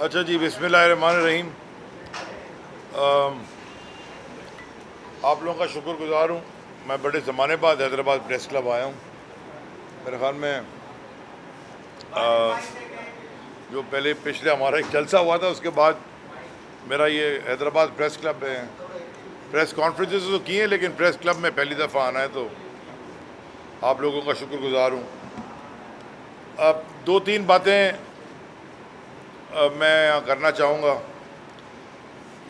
अच्छा जी, बिस्मिल्लाहिर्रहमानिर्रहीम। आप लोगों का शुक्रगुजार हूँ। मैं बड़े ज़माने बाद हैदराबाद प्रेस क्लब आया हूँ। मेरे ख्याल में जो पहले पिछले हमारा एक जलसा हुआ था, उसके बाद मेरा ये हैदराबाद प्रेस क्लब में प्रेस कॉन्फ्रेंसेस तो की हैं, लेकिन प्रेस क्लब में पहली दफ़ा आना है, तो आप लोगों का शुक्रगुजार हूँ। अब दो तीन बातें मैं यहाँ करना चाहूँगा।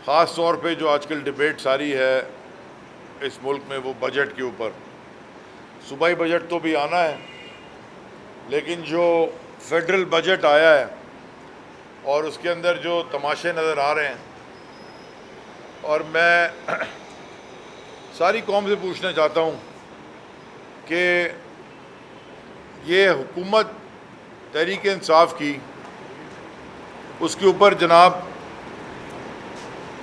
ख़ास तौर पे जो आजकल डिबेट सारी है इस मुल्क में, वो बजट के ऊपर। सूबाई बजट तो भी आना है, लेकिन जो फेडरल बजट आया है और उसके अंदर जो तमाशे नज़र आ रहे हैं, और मैं सारी कौम से पूछना चाहता हूँ कि ये हुकूमत तहरीक इंसाफ की, उसके ऊपर जनाब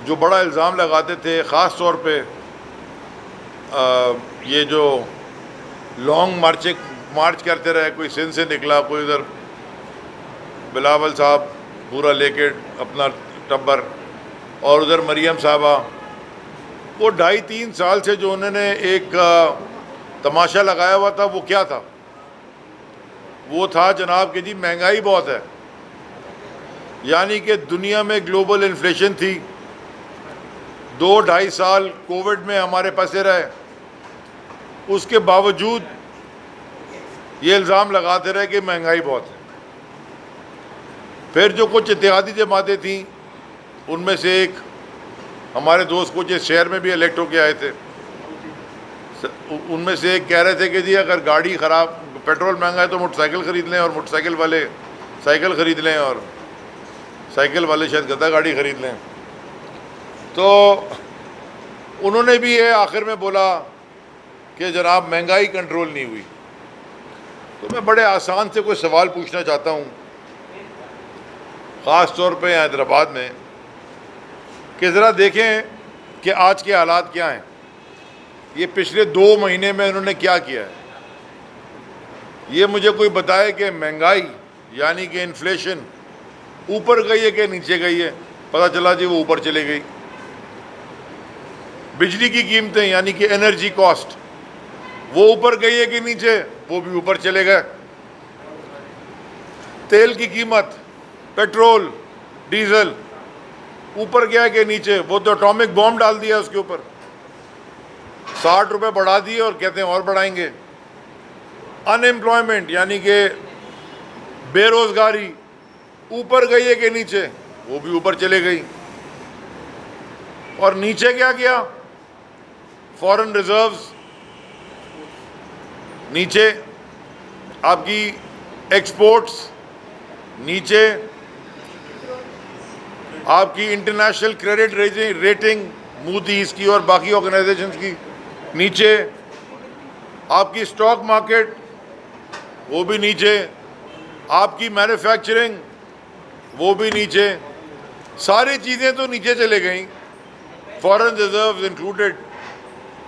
जो बड़ा इल्ज़ाम लगाते थे, ख़ास तौर पे ये जो लॉन्ग मार्च करते रहे, कोई सिंध से निकला, कोई उधर बिलावल साहब पूरा लेके अपना टब्बर, और उधर मरियम साहबा, वो 2.5-3 साल से जो उन्होंने एक तमाशा लगाया हुआ था, वो क्या था? वो था जनाब कि जी महंगाई बहुत है, यानी कि दुनिया में ग्लोबल इन्फ्लेशन थी। 2-2.5 साल कोविड में हमारे फंसे रहे, उसके बावजूद ये इल्ज़ाम लगाते रहे कि महंगाई बहुत है। फिर जो कुछ इत्तेहादी जमातें थीं, उनमें से एक हमारे दोस्त कुछ इस शहर में भी इलेक्ट होके आए थे, उनमें से एक कह रहे थे कि जी अगर गाड़ी ख़राब, पेट्रोल महंगा है तो मोटरसाइकिल ख़रीद लें, और मोटरसाइकिल वाले साइकिल ख़रीद लें, और साइकिल वाले शायद गधा गाड़ी ख़रीद लें। तो उन्होंने भी ये आखिर में बोला कि जनाब महंगाई कंट्रोल नहीं हुई। तो मैं बड़े आसान से कोई सवाल पूछना चाहता हूँ, ख़ास तौर पे हैदराबाद में, कि ज़रा देखें कि आज के हालात क्या हैं। ये पिछले 2 महीने में इन्होंने क्या किया है। ये मुझे कोई बताए कि महंगाई यानी कि इन्फ्लेशन ऊपर गई है कि नीचे गई है। पता चला जी वो ऊपर चली गई। बिजली की कीमतें यानी कि एनर्जी कॉस्ट, वो ऊपर गई है कि नीचे? वो भी ऊपर चले गए। तेल की कीमत, पेट्रोल, डीजल, ऊपर गया है कि नीचे? वो तो एटॉमिक बॉम्ब डाल दिया उसके ऊपर, 60 रुपये बढ़ा दिए और कहते हैं और बढ़ाएंगे। अनएम्प्लॉयमेंट यानी कि बेरोजगारी, ऊपर गई है कि नीचे? वो भी ऊपर चले गई। और नीचे क्या गया? फॉरेन रिजर्व्स नीचे, आपकी एक्सपोर्ट्स नीचे, आपकी इंटरनेशनल क्रेडिट रेटिंग मूडीज की और बाकी ऑर्गेनाइजेशंस की नीचे, आपकी स्टॉक मार्केट वो भी नीचे, आपकी मैन्युफैक्चरिंग वो भी नीचे, सारी चीज़ें तो नीचे चले गई, फॉरेन रिजर्व्स इंक्लूडेड,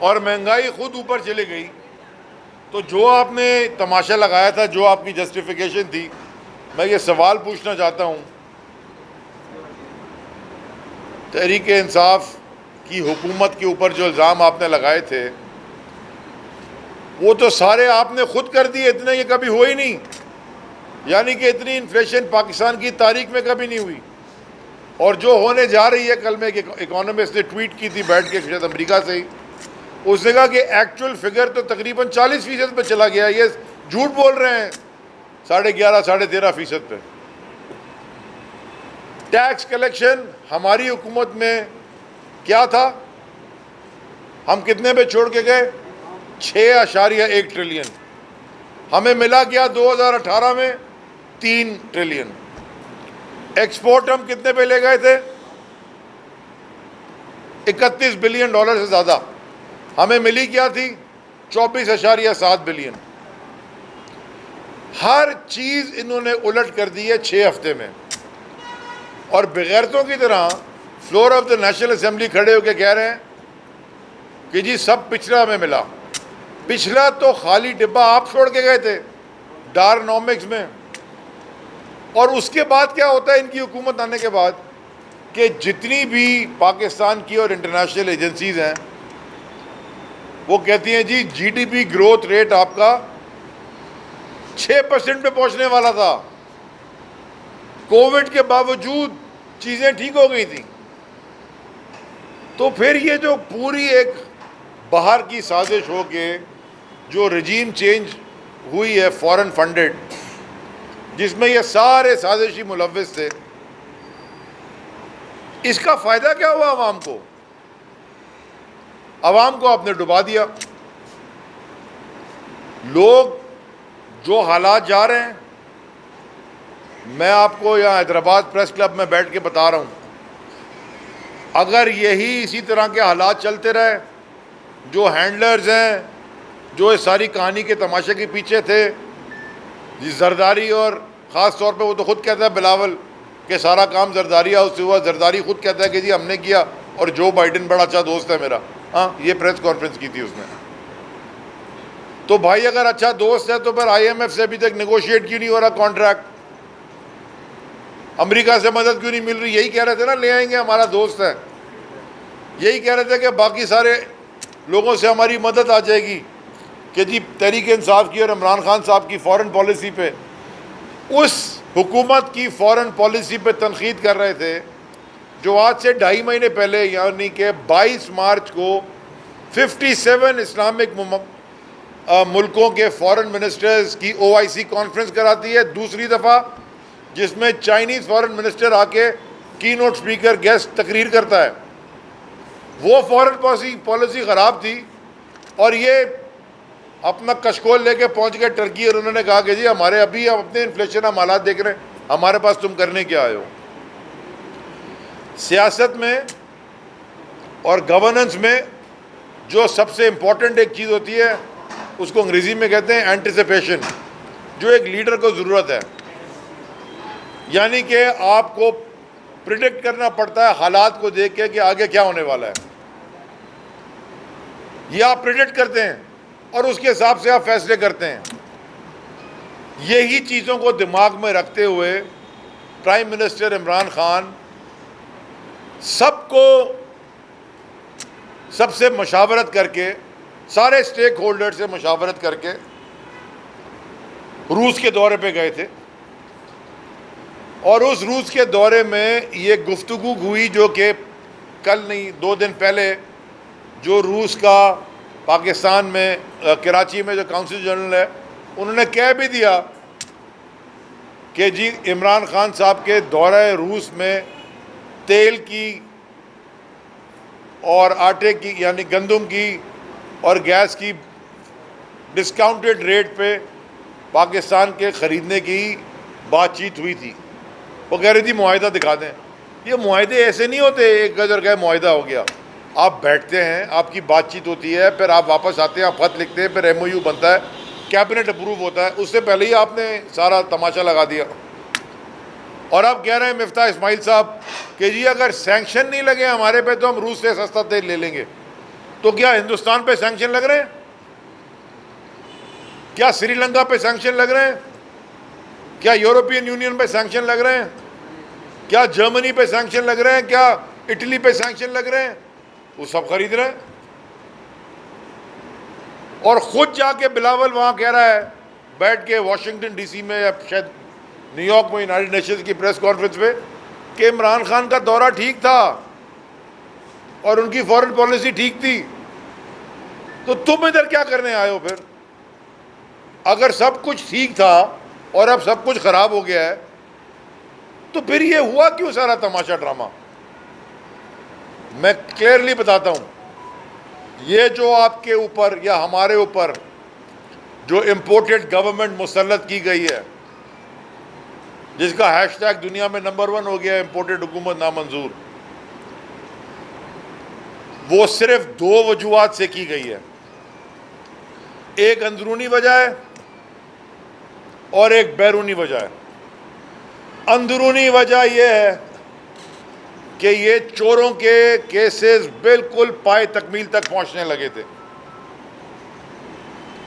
और महंगाई खुद ऊपर चली गई। तो जो आपने तमाशा लगाया था, जो आपकी जस्टिफिकेशन थी, मैं ये सवाल पूछना चाहता हूँ, तहरीक इंसाफ की हुकूमत के ऊपर जो इल्ज़ाम आपने लगाए थे, वो तो सारे आपने खुद कर दिए। इतने ये कभी हुए ही नहीं, यानी कि इतनी इन्फ्लेशन पाकिस्तान की तारीख में कभी नहीं हुई। और जो होने जा रही है, कल में एक इकोनॉमिस्ट ने ट्वीट की थी बैठ के, शायद अमेरिका से ही, उसने कहा कि एक्चुअल फिगर तो तकरीबन 40% पे चला गया। ये झूठ बोल रहे हैं 11.5-13.5% पे। टैक्स कलेक्शन हमारी हुकूमत में क्या था? हम कितने पे छोड़ के गए? 6.1 ट्रिलियन। हमें मिला क्या 2018 में? 3 ट्रिलियन। एक्सपोर्ट हम कितने पे ले गए थे? 31 बिलियन डॉलर से ज़्यादा। हमें मिली क्या थी? 24.7 बिलियन। हर चीज़ इन्होंने उलट कर दी है 6 हफ्ते में। और बेगैरतों की तरह floor of the national assembly खड़े होकर कह रहे हैं कि जी सब पिछला हमें मिला। पिछला तो खाली डिब्बा आप छोड़ के गए थे डायनामिक्स में। और उसके बाद क्या होता है इनकी हुकूमत आने के बाद, कि जितनी भी पाकिस्तान की और इंटरनेशनल एजेंसीज हैं वो कहती हैं जी जीडीपी ग्रोथ रेट आपका 6% पे पहुंचने वाला था, कोविड के बावजूद चीज़ें ठीक हो गई थी। तो फिर ये जो पूरी एक बाहर की साजिश हो के जो रजीम चेंज हुई है फॉरेन फंडेड, जिसमें ये सारे साजिशी मुलव्विस थे, इसका फ़ायदा क्या हुआ आवाम को? आवाम को आपने डुबा दिया। लोग जो हालात जा रहे हैं, मैं आपको यहाँ हैदराबाद प्रेस क्लब में बैठ के बता रहा हूँ, अगर यही इसी तरह के हालात चलते रहे, जो हैंडलर्स हैं जो इस सारी कहानी के तमाशे के पीछे थे, जी जरदारी, और ख़ास तौर पे वो तो ख़ुद कहता है बिलावल कि सारा काम जरदारी हाउस से हुआ, जरदारी खुद कहता है कि जी हमने किया और जो बाइडन बड़ा अच्छा दोस्त है मेरा। हाँ, ये प्रेस कॉन्फ्रेंस की थी उसने। तो भाई अगर अच्छा दोस्त है तो फिर IMF से अभी तक नेगोशिएट क्यों नहीं हो रहा कॉन्ट्रैक्ट? अमेरिका से मदद क्यों नहीं मिल रही? यही कह रहे थे ना ले आएंगे, हमारा दोस्त है। यही कह रहे थे कि बाकी सारे लोगों से हमारी मदद आ जाएगी, कि जी तहरीक इंसाफ की और इमरान खान साहब की फ़ॉरेन पॉलिसी पे, उस हुकूमत की फ़ॉरेन पॉलिसी पे तनकीद कर रहे थे जो आज से 2.5 महीने पहले यानी कि 22 मार्च को 57 इस्लामिक मुल्कों के फ़ॉरेन मिनिस्टर्स की OIC कॉन्फ्रेंस कराती है, दूसरी दफ़ा, जिसमें चाइनीज़ फ़ॉरेन मिनिस्टर आके की नोट स्पीकर गेस्ट तकरीर करता है। वो फ़ॉरेन पॉलिसी ख़राब थी और ये अपना कशकोल लेके पहुंच गए टर्की और उन्होंने कहा कि जी हमारे अभी हम अपने इन्फ्लेशन हम हालात देख रहे हैं, हमारे पास तुम करने क्या आए हो? सियासत में और गवर्नेंस में जो सबसे इम्पोर्टेंट एक चीज़ होती है उसको अंग्रेज़ी में कहते हैं एंटिसिपेशन, जो एक लीडर को ज़रूरत है। यानी कि आपको प्रिडिक्ट करना पड़ता है हालात को देख के कि आगे क्या होने वाला है, ये आप प्रिडिक्ट करते हैं और उसके हिसाब से आप फैसले करते हैं। यही चीज़ों को दिमाग में रखते हुए प्राइम मिनिस्टर इमरान खान सबको सबसे मशावरत करके, सारे स्टेक होल्डर से मशावरत करके रूस के दौरे पे गए थे। और उस रूस के दौरे में ये गुफ्तगू हुई जो कि कल नहीं 2 दिन पहले जो रूस का पाकिस्तान में कराची में जो काउंसिल जनरल है उन्होंने कह भी दिया कि जी इमरान खान साहब के दौरे रूस में तेल की और आटे की यानी गंदम की और गैस की डिस्काउंटेड रेट पे पाकिस्तान के ख़रीदने की बातचीत हुई थी। वो कह रही थी मुआहिदा दिखा दें। ये मुआहिदे ऐसे नहीं होते एक गज और क्या मुआहिदा हो गया। आप बैठते हैं, आपकी बातचीत होती है, फिर आप वापस आते हैं, आप ख़त लिखते हैं, फिर MOU बनता है, कैबिनेट अप्रूव होता है, उससे पहले ही आपने सारा तमाशा लगा दिया। और अब कह रहे हैं मिफ्ता इस्माइल साहब कि जी अगर सैंक्शन नहीं लगे हमारे पे तो हम रूस से सस्ता तेल ले लेंगे। तो क्या हिंदुस्तान पे सैंक्शन लग रहे हैं? क्या श्रीलंका पे सैंक्शन लग रहे हैं? क्या यूरोपियन यूनियन पे सैंक्शन लग रहे हैं? क्या जर्मनी पे सैंक्शन लग रहे हैं? क्या इटली पे सैंक्शन लग रहे हैं? वो सब खरीद रहे हैं। और ख़ुद जाके बिलावल वहाँ कह रहा है बैठ के वाशिंगटन DC में या शायद न्यूयॉर्क में यूनाइटेड नेशंस की प्रेस कॉन्फ्रेंस पे कि इमरान खान का दौरा ठीक था और उनकी फॉरेन पॉलिसी ठीक थी। तो तुम इधर क्या करने आए हो फिर? अगर सब कुछ ठीक था और अब सब कुछ ख़राब हो गया है तो फिर ये हुआ क्यों सारा तमाशा ड्रामा? मैं क्लियरली बताता हूँ, ये जो आपके ऊपर या हमारे ऊपर जो इम्पोर्टेड गवर्नमेंट मुसल्लत की गई है, जिसका हैशटैग दुनिया में नंबर 1 हो गया है इम्पोर्टेड हुकूमत नामंजूर, वो सिर्फ 2 वजूहात से की गई है। एक अंदरूनी वजह है और एक बैरूनी वजह है। अंदरूनी वजह यह है कि ये चोरों के केसेस बिल्कुल पाए तकमील तक पहुंचने लगे थे,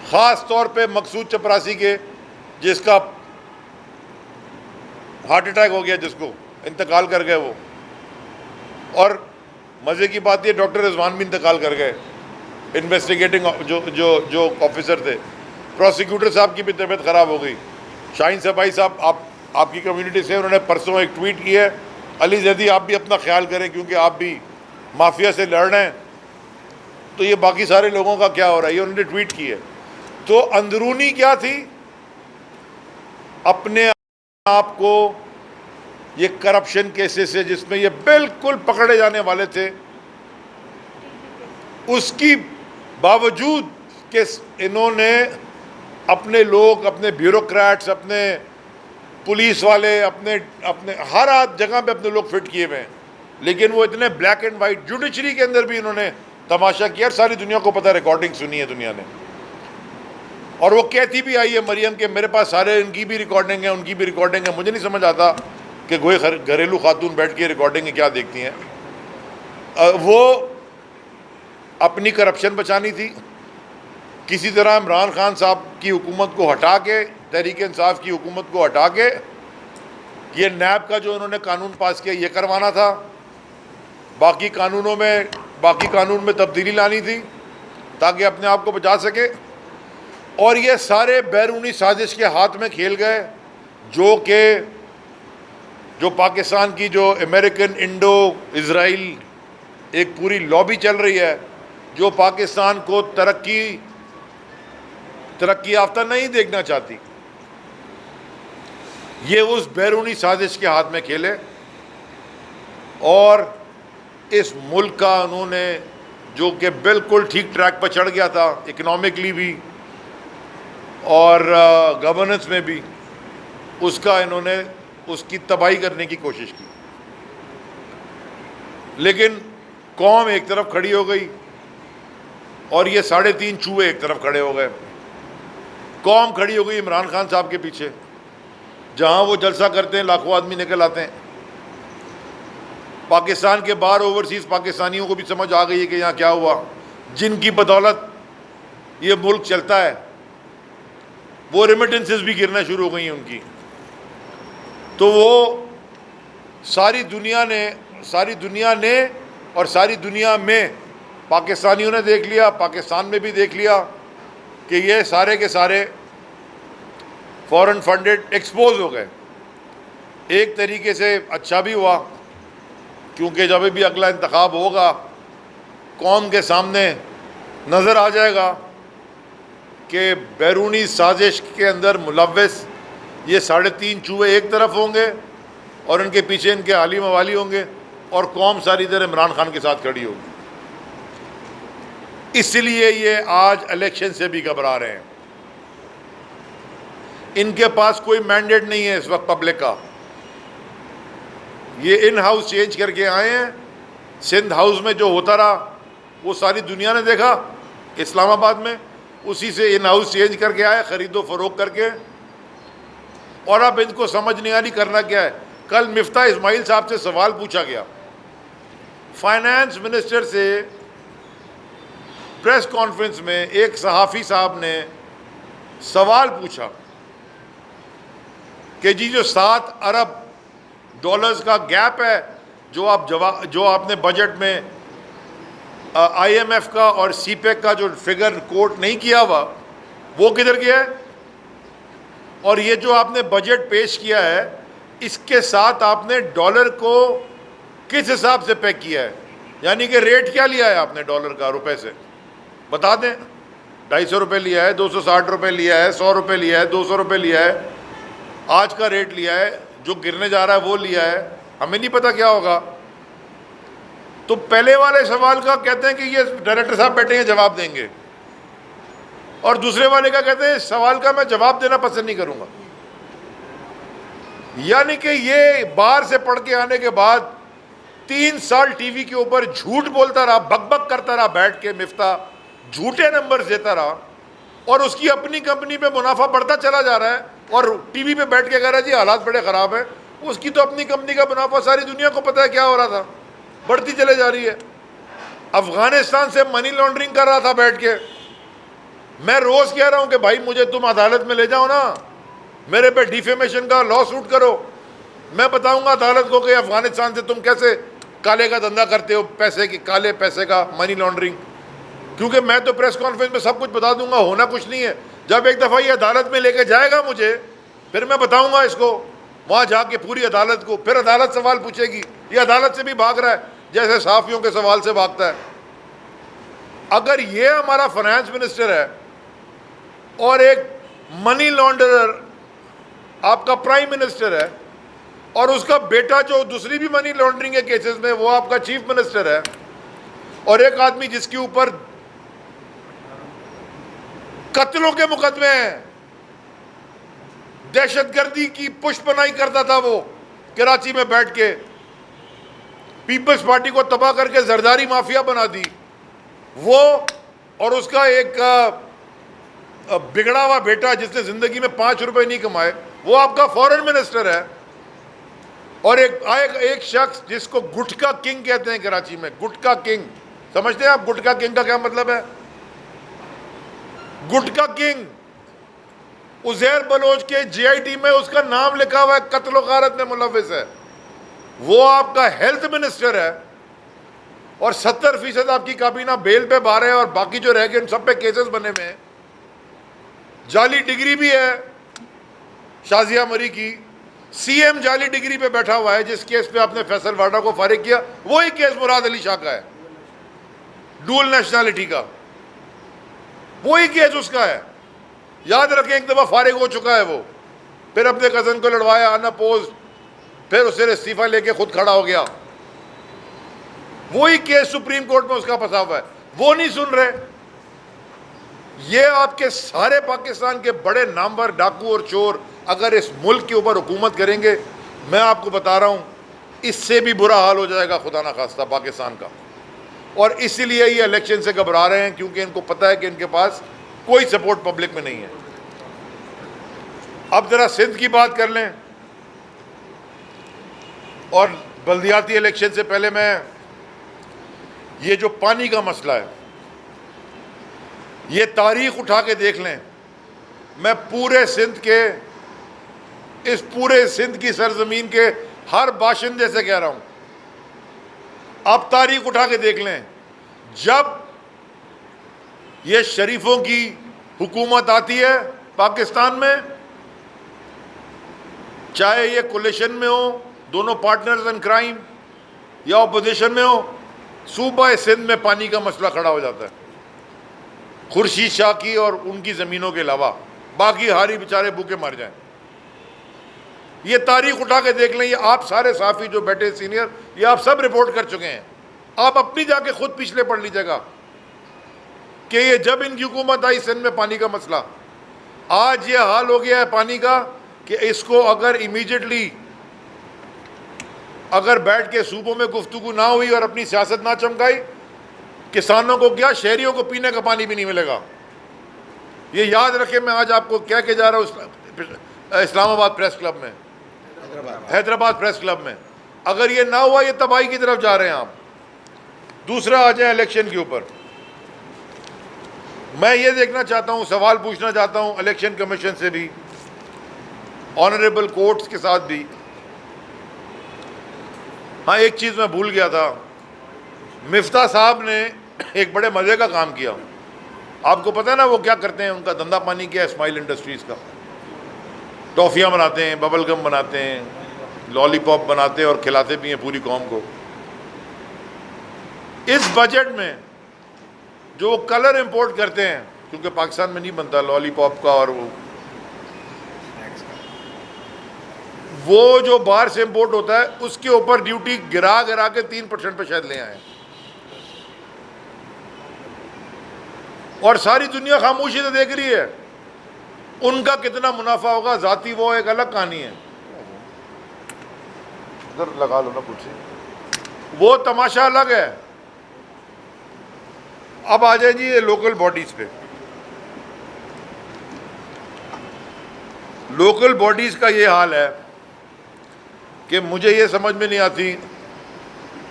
ख़ास तौर पे मकसूद चपरासी के, जिसका हार्ट अटैक हो गया जिसको, इंतकाल कर गए वो। और मज़े की बात ये डॉक्टर रिजवान भी इंतकाल कर गए, इन्वेस्टिगेटिंग जो जो ऑफिसर थे। प्रोसिक्यूटर साहब की भी तबीयत ख़राब हो गई। शाहीन सफाई साहब आपकी कम्युनिटी से, उन्होंने परसों एक ट्वीट किया है, अली जैदी आप भी अपना ख्याल करें क्योंकि आप भी माफिया से लड़ रहे हैं। तो ये बाकी सारे लोगों का क्या हो रहा है, ये उन्होंने ट्वीट की है। तो अंदरूनी क्या थी, अपने आप को ये करप्शन केसेस है जिसमें ये बिल्कुल पकड़े जाने वाले थे, उसकी बावजूद कि इन्होंने अपने लोग, अपने ब्यूरोक्रेट्स, अपने पुलिस वाले, अपने अपने हर जगह पे अपने लोग फिट किए हुए हैं, लेकिन वो इतने ब्लैक एंड वाइट, जुडिशरी के अंदर भी इन्होंने तमाशा किया। सारी दुनिया को पता है, रिकॉर्डिंग सुनी है दुनिया ने। और वो कहती भी आई है मरियम के मेरे पास सारे, इनकी भी रिकॉर्डिंग है, उनकी भी रिकॉर्डिंग है। मुझे नहीं समझ आता कि कोई घरेलू खातून बैठ के रिकॉर्डिंग क्या देखती हैं। वो अपनी करप्शन बचानी थी, किसी तरह इमरान खान साहब की हुकूमत को हटा के, तहरीक इंसाफ की हुकूमत को हटा के, ये नैब का जो उन्होंने कानून पास किया ये करवाना था। बाकी कानून में तब्दीली लानी थी ताकि अपने आप को बचा सके। और ये सारे बैरूनी साजिश के हाथ में खेल गए, जो पाकिस्तान की जो अमेरिकन इंडो इज़राइल एक पूरी लॉबी चल रही है, जो पाकिस्तान को तरक्की याफ्ता नहीं देखना चाहती, ये उस बैरूनी साजिश के हाथ में खेले। और इस मुल्क का उन्होंने, जो कि बिल्कुल ठीक ट्रैक पर चढ़ गया था, इकोनॉमिकली भी और गवर्नेंस में भी, इन्होंने उसकी तबाही करने की कोशिश की। लेकिन कौम एक तरफ खड़ी हो गई और ये 3.5 चूहे एक तरफ खड़े हो गए। कौम खड़ी हो गई इमरान खान साहब के पीछे, जहां वो जलसा करते हैं लाखों आदमी निकल आते हैं। पाकिस्तान के बाहर ओवरसीज़ पाकिस्तानियों को भी समझ आ गई है कि यहाँ क्या हुआ। जिनकी बदौलत ये मुल्क चलता है, वो रेमिटेंसेस भी गिरना शुरू हो गई हैं उनकी। तो वो सारी दुनिया ने और सारी दुनिया में पाकिस्तानियों ने देख लिया, पाकिस्तान में भी देख लिया कि ये सारे के सारे फॉरेन फंडेड एक्सपोज हो गए। एक तरीके से अच्छा भी हुआ, क्योंकि जब भी अगला इंतखाब होगा कौम के सामने नज़र आ जाएगा कि बैरूनी साजिश के अंदर मुलव्वस ये 3.5 चूहे एक तरफ होंगे और इनके पीछे इनके आली मवाली होंगे, और कौम सारी तरह इमरान खान के साथ खड़ी होगी। इसलिए ये आज इलेक्शन से भी घबरा रहे हैं। इनके पास कोई मैंडेट नहीं है इस वक्त पब्लिक का। ये इन हाउस चेंज करके आए हैं। सिंध हाउस में जो होता रहा वो सारी दुनिया ने देखा, इस्लामाबाद में, उसी से इन हाउस चेंज करके आए, ख़रीदो फरोख्त करके। और अब इनको समझ नहीं आ रही करना क्या है। कल मिफ्ता इस्माइल साहब से सवाल पूछा गया, फाइनेंस मिनिस्टर से प्रेस कॉन्फ्रेंस में एक सहाफ़ी साहब ने सवाल पूछा कि जी जो 7 अरब डॉलर्स का गैप है जो आपने बजट में IMF का और CPEC का जो फिगर कोट नहीं किया हुआ, वो किधर गया है? और ये जो आपने बजट पेश किया है, इसके साथ आपने डॉलर को किस हिसाब से पैक किया है? यानी कि रेट क्या लिया है आपने डॉलर का रुपए से? बता दें। 250 रुपये लिया है, 260 रुपये लिया है, 100 रुपये लिया है, 200 रुपये लिया है, आज का रेट लिया है, जो गिरने जा रहा है वो लिया है, हमें नहीं पता क्या होगा। तो पहले वाले सवाल का कहते हैं कि ये डायरेक्टर साहब बैठे हैं जवाब देंगे, और दूसरे वाले का कहते हैं सवाल का मैं जवाब देना पसंद नहीं करूंगा। यानी कि ये बाहर से पढ़ के आने के बाद 3 साल टीवी के ऊपर झूठ बोलता रहा, बकबक करता रहा बैठ के, मिफ्ता झूठे नंबर्स देता रहा, और उसकी अपनी कंपनी पे मुनाफा बढ़ता चला जा रहा है, और टीवी पे बैठ के कह रहा है जी हालात बड़े ख़राब हैं। उसकी तो अपनी कंपनी का मुनाफा सारी दुनिया को पता है क्या हो रहा था, बढ़ती चले जा रही है। अफगानिस्तान से मनी लॉन्ड्रिंग कर रहा था बैठ के। मैं रोज़ कह रहा हूँ कि भाई मुझे तुम अदालत में ले जाओ ना, मेरे पे डिफेमेशन का लॉ सूट करो, मैं बताऊंगा अदालत को कि अफगानिस्तान से तुम कैसे काले का धंधा करते हो, पैसे की, काले पैसे का, मनी लॉन्ड्रिंग। क्योंकि मैं तो प्रेस कॉन्फ्रेंस में सब कुछ बता दूंगा, होना कुछ नहीं है। जब एक दफ़ा ये अदालत में लेके जाएगा मुझे, फिर मैं बताऊंगा इसको वहाँ जाके पूरी अदालत को, फिर अदालत सवाल पूछेगी। ये अदालत से भी भाग रहा है जैसे साफियों के सवाल से भागता है। अगर ये हमारा फाइनेंस मिनिस्टर है और एक मनी लॉन्डरर आपका प्राइम मिनिस्टर है, और उसका बेटा जो दूसरी भी मनी लॉन्ड्रिंग के केसेस में वो आपका चीफ मिनिस्टर है, और एक आदमी जिसके ऊपर कत्लों के मुकदमे हैं, दहशतगर्दी की पुष्पनाई करता था वो कराची में बैठ के, पीपल्स पार्टी को तबाह करके जरदारी माफिया बना दी वो, और उसका एक बिगड़ा हुआ बेटा जिसने जिंदगी में 5 रुपए नहीं कमाए, वो आपका फॉरेन मिनिस्टर है। और एक शख्स जिसको गुटका किंग कहते हैं कराची में, गुटका किंग, समझते हैं आप गुटका किंग का क्या मतलब है? गुटका किंग उजैर बलोच के जीआईटी में उसका नाम लिखा हुआ है, कत्ल गारत में मुलव्विस है। वो आपका हेल्थ मिनिस्टर है, और 70% आपकी काबीना बेल पे बाहर है, और बाकी जो रह गए उन सब पे केसेस बने हुए हैं। जाली डिग्री भी है शाजिया मरी की, सीएम जाली डिग्री पे बैठा हुआ है। जिस केस पे आपने फैसल वाडा को फारिग किया, वही केस मुराद अली शाह का है, डुअल नेशनैलिटी का, वही केस उसका है। याद रखें, एक दफा फारिग हो चुका है वो, फिर अपने कजन को लड़वाया अनअपोज्ड, फिर उसे इस्तीफा लेके खुद खड़ा हो गया। वही केस सुप्रीम कोर्ट में उसका फंसा हुआ है, वो नहीं सुन रहे। ये आपके सारे पाकिस्तान के बड़े नामवर डाकू और चोर अगर इस मुल्क के ऊपर हुकूमत करेंगे, मैं आपको बता रहा हूं, इससे भी बुरा हाल हो जाएगा खुदा ना खास्ता पाकिस्तान का। और इसीलिए ये इलेक्शन से घबरा रहे हैं, क्योंकि इनको पता है कि इनके पास कोई सपोर्ट पब्लिक में नहीं है। अब जरा सिंध की बात कर लें, और बल्दियाती इलेक्शन से पहले मैं, ये जो पानी का मसला है, ये तारीख उठा के देख लें। मैं पूरे सिंध के, इस पूरे सिंध की सरजमीन के हर बाशिंदे से कह रहा हूं, आप तारीख उठा के देख लें, जब ये शरीफों की हुकूमत आती है पाकिस्तान में, चाहे ये कोलिशन में हो, दोनों पार्टनर्स इन क्राइम, या अपोजिशन में हो, सूबा सिंध में पानी का मसला खड़ा हो जाता है। खुर्शीद शाह की और उनकी ज़मीनों के अलावा बाकी हारी बेचारे भूखे मर जाएं। ये तारीख उठा के देख लें, ये आप सारे साफ़ी जो बैठे सीनियर, ये आप सब रिपोर्ट कर चुके हैं। आप अपनी जाके खुद पिछले पढ़ लीजिएगा कि ये जब इनकी हुकूमत आई सिंध में पानी का मसला, आज ये हाल हो गया है पानी का कि इसको अगर इमीडिएटली अगर बैठ के सूबों में गुफ्तगू ना हुई और अपनी सियासत ना चमकाई, किसानों को क्या, शहरियों को पीने का पानी भी नहीं मिलेगा। ये याद रखें, मैं आज आपको कह के जा रहा हूँ इस्लामाबाद प्रेस क्लब में, हैदराबाद प्रेस क्लब में, अगर ये ना हुआ, ये तबाही की तरफ जा रहे हैं आप। दूसरा आ जाए इलेक्शन के ऊपर, मैं ये देखना चाहता हूँ, सवाल पूछना चाहता हूँ इलेक्शन कमीशन से भी, ऑनरेबल कोर्ट्स के साथ भी। हाँ, एक चीज़ मैं भूल गया था, मिफ्ता साहब ने एक बड़े मज़े का काम किया। आपको पता है ना वो क्या करते हैं, उनका धंधा पानी क्या है, स्माइल इंडस्ट्रीज़ का। टॉफ़ियाँ बनाते हैं, बबल गम बनाते हैं, लॉलीपॉप बनाते हैं और खिलाते भी हैं पूरी कौम को। इस बजट में जो कलर इंपोर्ट करते हैं, क्योंकि पाकिस्तान में नहीं बनता लॉलीपॉप का, और वो जो बाहर से इंपोर्ट होता है उसके ऊपर ड्यूटी गिरा गिरा के 3% पे शायद ले आए, और सारी दुनिया खामोशी से देख रही है। उनका कितना मुनाफा होगा जाती, वो एक अलग कहानी है। इधर लगा लो ना कुछ, वो तमाशा अलग है। अब आ जाए जी ये लोकल बॉडीज पे। लोकल बॉडीज का ये हाल है कि मुझे ये समझ में नहीं आती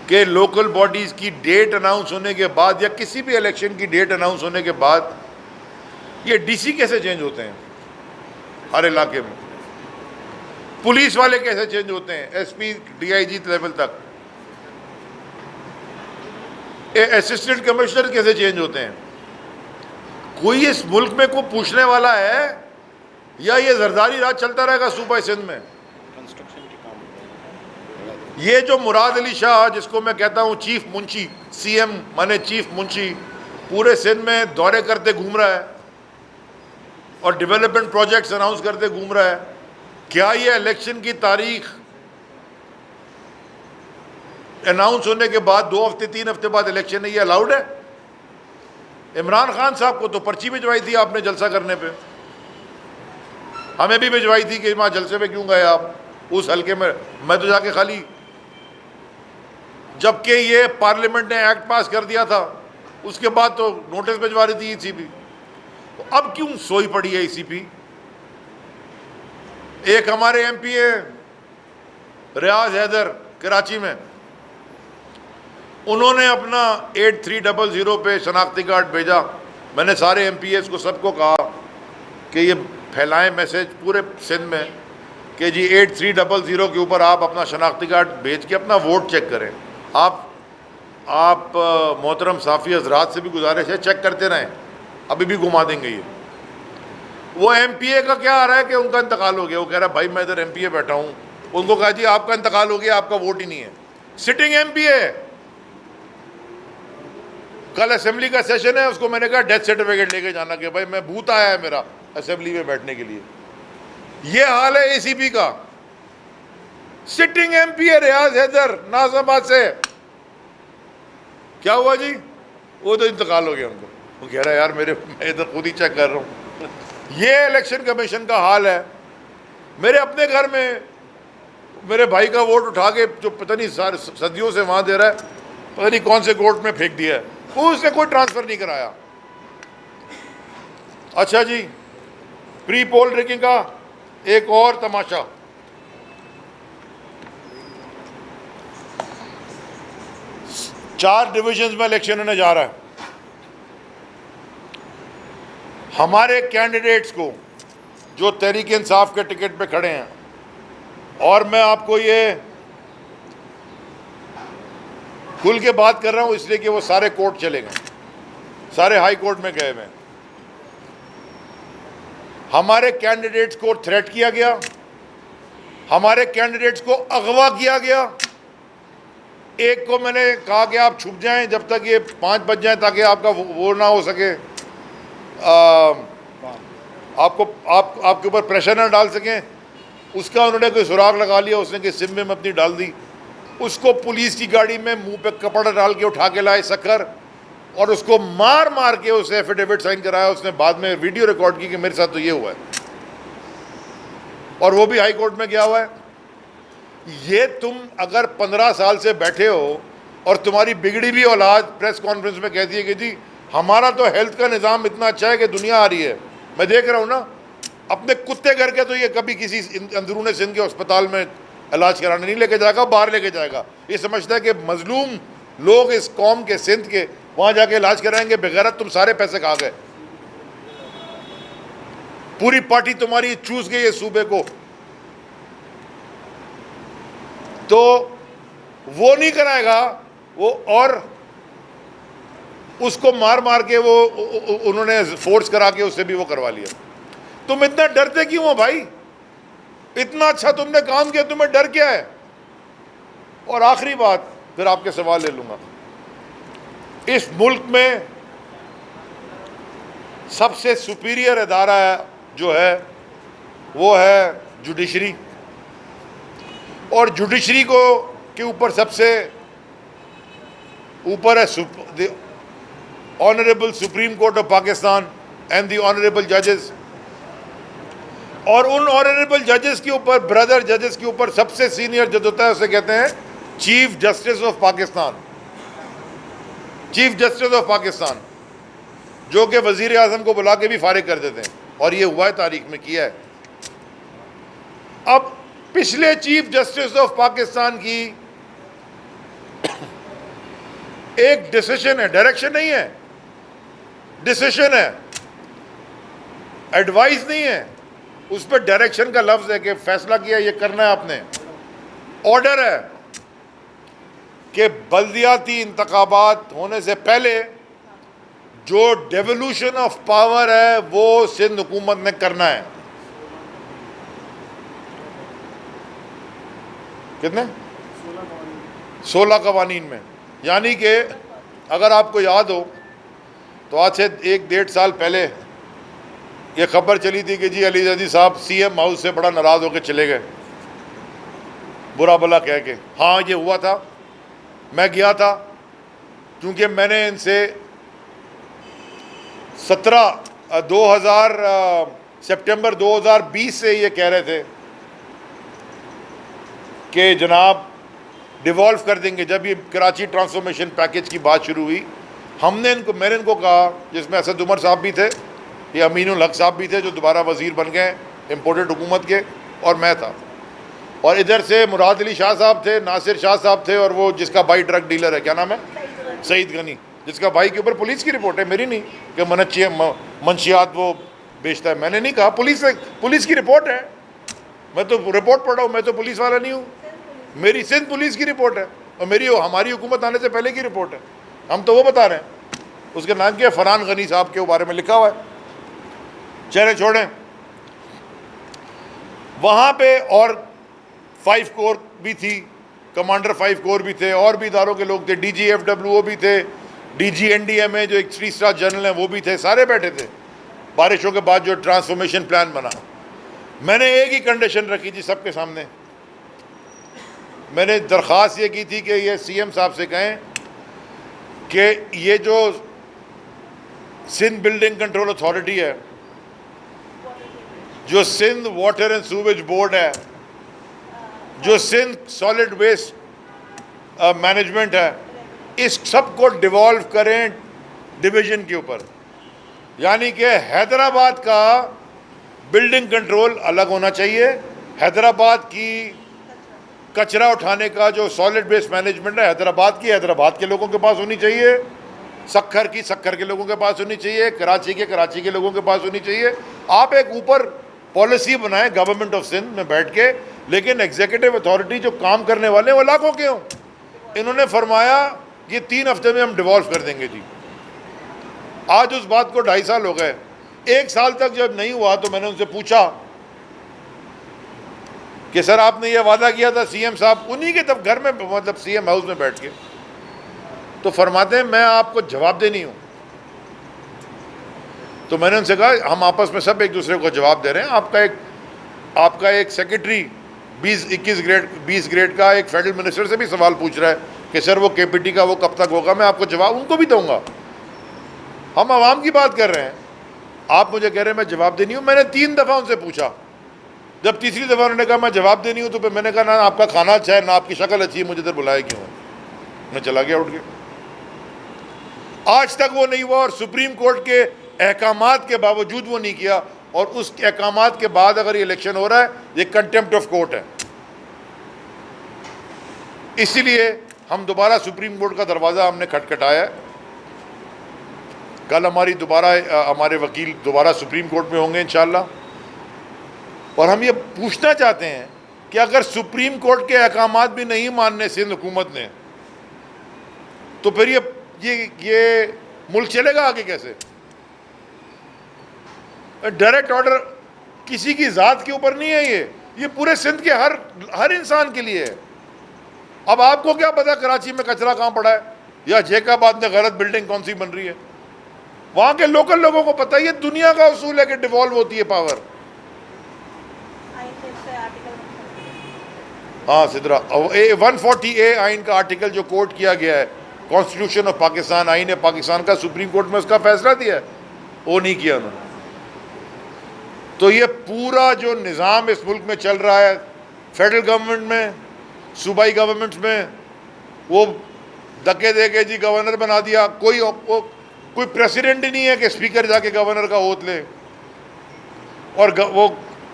कि लोकल बॉडीज की डेट अनाउंस होने के बाद, या किसी भी इलेक्शन की डेट अनाउंस होने के बाद, ये डीसी कैसे चेंज होते हैं हर इलाके में। पुलिस वाले कैसे चेंज होते हैं, एसपी डीआईजी लेवल तक, असिस्टेंट कमिश्नर कैसे चेंज होते हैं? कोई इस मुल्क में कोई पूछने वाला है या ये जरदारी राज चलता रहेगा सूबा सिंध में? ये जो मुराद अली शाह, जिसको मैं कहता हूँ चीफ मुंशी, सीएम माने चीफ मुंशी, पूरे सिंध में दौरे करते घूम रहा है और डेवलपमेंट प्रोजेक्ट्स अनाउंस करते घूम रहा है। क्या ये इलेक्शन की तारीख अनाउंस होने के बाद 2 हफ्ते 3 हफ्ते बाद इलेक्शन है, ये अलाउड है? इमरान खान साहब को तो पर्ची भिजवाई थी आपने जलसा करने पे, हमें भी भिजवाई थी कि वहाँ जलसे पे क्यों गए आप उस हल्के में। मैं तो जाके खाली, जबकि ये पार्लियामेंट ने एक्ट पास कर दिया था उसके बाद तो नोटिस भिजवा रही थी ईसीपी। तो अब क्यों सोई पड़ी है ईसीपी? एक हमारे एमपी है रियाज हैदर कराची में, उन्होंने अपना 8300 पे शनाख्ती कार्ड भेजा। मैंने सारे एमपीएस को सबको कहा कि ये फैलाएं मैसेज पूरे सिंध में कि जी 8300 के ऊपर आप अपना शनाख्ती कार्ड भेज के अपना वोट चेक करें। आप मोहतरम साफ़ी हजरात से भी गुजारिश है, चेक करते रहें, अभी भी घुमा देंगे ये। वो एमपीए का क्या आ रहा है कि उनका इंतकाल हो गया, वो कह रहा है भाई मैं इधर एमपीए बैठा हूँ, उनको कहा जी आपका इंतकाल हो गया, आपका वोट ही नहीं है। सिटिंग एमपीए, कल असेंबली का सेशन है, उसको मैंने कहा डेथ सर्टिफिकेट लेके जाना कि भाई मैं बूथ आया है मेरा असेंबली में बैठने के लिए। ये हाल है एसीपी का। सिटिंग एमपीए रियाज हैदर नाज़ाबाद से, क्या हुआ जी? वो तो इंतकाल हो गया उनको। वो कह रहा है यार मैं इधर खुद ही चेक कर रहा हूँ। ये इलेक्शन कमीशन का हाल है। मेरे अपने घर में मेरे भाई का वोट उठा के जो पता नहीं सारे सदियों से वहाँ दे रहा है, पता नहीं कौन से कोर्ट में फेंक दिया है, उसने कोई ट्रांसफ़र नहीं कराया। अच्छा जी, प्री पोल ड्रिंकिंग का एक और तमाशा, चार डिविजन्स में इलेक्शन होने जा रहा है। हमारे कैंडिडेट्स को जो तहरीक इंसाफ के टिकट पे खड़े हैं, और मैं आपको ये खुल के बात कर रहा हूँ इसलिए कि वो सारे कोर्ट चले गए, सारे हाई कोर्ट में गए हुए। हमारे कैंडिडेट्स को थ्रेट किया गया, हमारे कैंडिडेट्स को अगवा किया गया। एक को मैंने कहा कि आप छुप जाएं जब तक ये 5 बज जाएं ताकि आपका वो ना हो सके, आपके ऊपर प्रेशर ना डाल सकें। उसका उन्होंने कोई सुराग लगा लिया, उसने कि सिम में अपनी डाल दी। उसको पुलिस की गाड़ी में मुंह पे कपड़ा डाल के उठा के लाए सकर, और उसको मार मार के उसे एफिडेविट साइन कराया। उसने बाद में वीडियो रिकॉर्ड की कि मेरे साथ तो ये हुआ है, और वो भी हाई कोर्ट में गया हुआ है। ये तुम अगर 15 साल से बैठे हो और तुम्हारी बिगड़ी भी औलाद प्रेस कॉन्फ्रेंस में कहती है कि जी हमारा तो हेल्थ का निज़ाम इतना अच्छा है कि दुनिया आ रही है। मैं देख रहा हूँ ना, अपने कुत्ते करके तो ये कभी किसी अंदरूनी सिंध के अस्पताल में इलाज कराने नहीं लेके जाएगा, बाहर लेके जाएगा। ये समझता है कि मजलूम लोग इस कौम के, सिंध के, वहाँ जाके इलाज कराएंगे। बेगैरत, तुम सारे पैसे खा गए, पूरी पार्टी तुम्हारी चूस गई है सूबे को। तो वो नहीं कराएगा वो, और उसको मार मार के वो उन्होंने फोर्स करा के उससे भी वो करवा लिया। तुम इतना डरते क्यों हो भाई? इतना अच्छा तुमने काम किया, तुम्हें डर क्या है? और आखिरी बात, फिर आपके सवाल ले लूंगा। इस मुल्क में सबसे सुपीरियर अदारा जो है वो है जुडिशरी, और जुडिशरी को के ऊपर सबसे ऊपर है the honourable supreme court of Pakistan and the honourable जजेस। और उन ऑनरेबल जजेस के ऊपर, ब्रदर जजेस के ऊपर सबसे सीनियर जज होता है, उसे कहते हैं chief justice of Pakistan. Chief justice of Pakistan, जो कि वजीर आजम को बुला के भी फारिग कर देते हैं, और ये हुआ है, तारीख में किया है। अब पिछले चीफ जस्टिस ऑफ पाकिस्तान की एक डिसीजन है, डायरेक्शन नहीं है, डिसीजन है, एडवाइस नहीं है। उस पर डायरेक्शन का लफ्ज़ है कि फैसला किया ये करना है आपने। ऑर्डर है कि बल्दियाती इंतखाबात होने से पहले जो डेवोल्यूशन ऑफ पावर है वो सिंध हुकूमत ने करना है। कितने 16 कवानीन में, यानी कि अगर आपको याद हो तो आज से 1-1.5 साल पहले ये खबर चली थी कि जी अली जदी साहब सीएम हाउस से बड़ा नाराज़ होकर चले गए, बुरा भला कह के। हाँ ये हुआ था, मैं गया था, क्योंकि मैंने इनसे 2000 सितंबर 2020 से ये कह रहे थे कि जनाब डिवॉल्व कर देंगे। जब ये कराची ट्रांसफॉर्मेशन पैकेज की बात शुरू हुई, मैंने इनको कहा, जिसमें असद उमर साहब भी थे, ये अमीनुल हक साहब भी थे जो दोबारा वज़ीर बन गए इम्पोर्टेड हुकूमत के, और मैं था, और इधर से मुराद अली शाह साहब थे, नासिर शाह साहब थे, और वो जिसका भाई ड्रग डीलर है, क्या नाम है, सईद गनी, जिसका भाई के ऊपर पुलिस की रिपोर्ट है, मेरी नहीं, कि मंशियात वो बेचता है। मैंने नहीं कहा, पुलिस की रिपोर्ट है, मैं तो रिपोर्ट पढ़ रहा हूँ, मैं तो पुलिस वाला नहीं हूँ, मेरी सिंध पुलिस की रिपोर्ट है, और हमारी हुकूमत आने से पहले की रिपोर्ट है। हम तो वो बता रहे हैं, उसके नाम क्या है, फरहान गनी साहब के बारे में लिखा हुआ है। चले छोड़ें, वहाँ पे और 5 कोर भी थी, कमांडर 5 कोर भी थे, और भी इदारों के लोग थे, DGFW भी थे, DGNDMA जो एक 3 स्टार जनरल हैं वो भी थे, सारे बैठे थे। बारिशों के बाद जो ट्रांसफॉर्मेशन प्लान बना, मैंने एक ही कंडीशन रखी थी सबके सामने, मैंने दरख्वास्त ये की थी कि ये सीएम साहब से कहें कि ये जो सिंध बिल्डिंग कंट्रोल अथॉरिटी है, जो Sindh water and sewage board है, जो सिंध सॉलिड वेस्ट मैनेजमेंट है, इस सब को डिवॉल्व करें डिवीजन के ऊपर। यानी कि हैदराबाद का बिल्डिंग कंट्रोल अलग होना चाहिए, हैदराबाद की कचरा उठाने का जो सॉलिड वेस्ट मैनेजमेंट है हैदराबाद के लोगों के पास होनी चाहिए, सक्खर के लोगों के पास होनी चाहिए, कराची के लोगों के पास होनी चाहिए। आप एक ऊपर पॉलिसी बनाएं गवर्नमेंट ऑफ सिंध में बैठ के, लेकिन एग्जीक्यूटिव अथॉरिटी जो काम करने वाले वो लाखों के हों। इन्होंने फरमाया ये 3 हफ्ते में हम डिवॉल्व कर देंगे जी। आज उस बात को 2.5 साल हो गए। 1 साल तक जब नहीं हुआ तो मैंने उनसे पूछा कि सर आपने ये वादा किया था सीएम साहब, उन्हीं के तब घर में, मतलब सीएम हाउस में बैठ के, तो फरमाते हैं मैं आपको जवाब देनी हूँ। तो मैंने उनसे कहा हम आपस में सब एक दूसरे को जवाब दे रहे हैं, आपका एक सेक्रेटरी 20 ग्रेड का एक फेडरल मिनिस्टर से भी सवाल पूछ रहा है कि सर वो केपीटी का वो कब तक होगा, मैं आपको जवाब उनको भी दूंगा। हम आवाम की बात कर रहे हैं, आप मुझे कह रहे हैं मैं जवाब देनी हूँ। मैंने 3 दफ़ा उनसे पूछा, जब तीसरी दफ़ा उन्होंने कहा मैं जवाब देनी हूँ, तो फिर मैंने कहा ना आपका खाना अच्छा है ना आपकी शक्ल अच्छी है, मुझे इधर बुलाया क्यों है। मैं चला गया उठ के। आज तक वो नहीं हुआ, और सुप्रीम कोर्ट के अहकामात के बावजूद वो नहीं किया, और उस अहकामात के बाद अगर ये इलेक्शन हो रहा है, ये कंटेम्प्ट ऑफ कोर्ट है। इसीलिए हम दोबारा सुप्रीम कोर्ट का दरवाज़ा हमने खटखटाया है। कल हमारे वकील दोबारा सुप्रीम कोर्ट में होंगे इंशाल्लाह, और हम ये पूछना चाहते हैं कि अगर सुप्रीम कोर्ट के अहकामात भी नहीं मानने सिंध हुकूमत ने, तो फिर ये मुल्क चलेगा आगे कैसे। डायरेक्ट ऑर्डर किसी की ज़ात के ऊपर नहीं है, ये पूरे सिंध के हर इंसान के लिए है। अब आपको क्या पता कराची में कचरा कहाँ पड़ा है, या जैकाबाद में गलत बिल्डिंग कौन सी बन रही है, वहाँ के लोकल लोगों को पता है। ये दुनिया का उसूल है कि डिवॉल्व होती है पावर। हाँ सिद्रा 140A आइन का आर्टिकल जो कोट किया गया है, कॉन्स्टिट्यूशन ऑफ पाकिस्तान, आइन है पाकिस्तान का, सुप्रीम कोर्ट में उसका फैसला दिया है, वो नहीं किया उन्होंने। तो ये पूरा जो निज़ाम इस मुल्क में चल रहा है, फेडरल गवर्नमेंट में, सूबाई गवर्नमेंट्स में, वो धक्के दे के जी गवर्नर बना दिया। कोई प्रेसिडेंट ही नहीं है कि स्पीकर जाके गवर्नर का ओथ ले और वो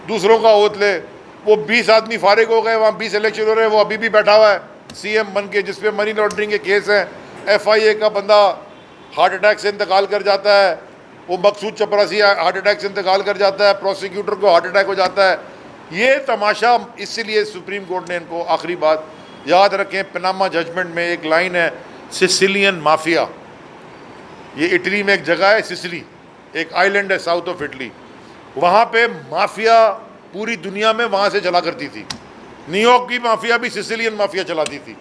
दूसरों का ओथ ले। वो 20 आदमी फारिग हो गए, वहाँ 20 इलेक्शन हो रहे हैं, वो अभी भी बैठा हुआ है सीएम बन के, जिसपे मनी लॉन्ड्रिंग के केस हैं। FIA का बंदा हार्ट अटैक से इंतकाल कर जाता है, वो मकसूद चपरासी हार्ट अटैक से इंतकाल कर जाता है, प्रोसिक्यूटर को हार्ट अटैक हो जाता है। ये तमाशा, इसलिए सुप्रीम कोर्ट ने इनको, आखिरी बात याद रखें, पनामा जजमेंट में एक लाइन है, सिसिलियन माफिया। ये इटली में एक जगह है सिसिली, एक आइलैंड है साउथ ऑफ इटली, वहाँ पे माफिया पूरी दुनिया में वहाँ से चला करती थी। न्यूयॉर्क की माफिया भी सिसिलियन माफिया चलाती थी,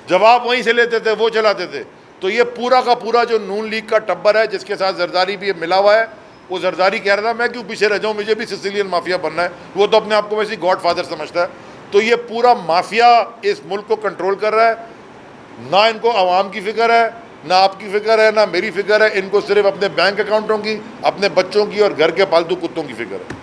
जवाब वहीं से लेते थे, वो चलाते थे। तो ये पूरा का पूरा जो नून लीग का टब्बर है, जिसके साथ जरदारी भी मिला हुआ है, वो जरदारी कह रहा था मैं क्यों पीछे रह जाऊँ, मुझे भी सिसिलियन माफिया बनना है। वो तो अपने आप को वैसे गॉड फादर समझता है। तो ये पूरा माफिया इस मुल्क को कंट्रोल कर रहा है। ना इनको आवाम की फिक्र है, ना आपकी फिक्र है, ना मेरी फिक्र है। इनको सिर्फ अपने बैंक अकाउंटों की, अपने बच्चों की और घर के पालतू कुत्तों की फिक्र है।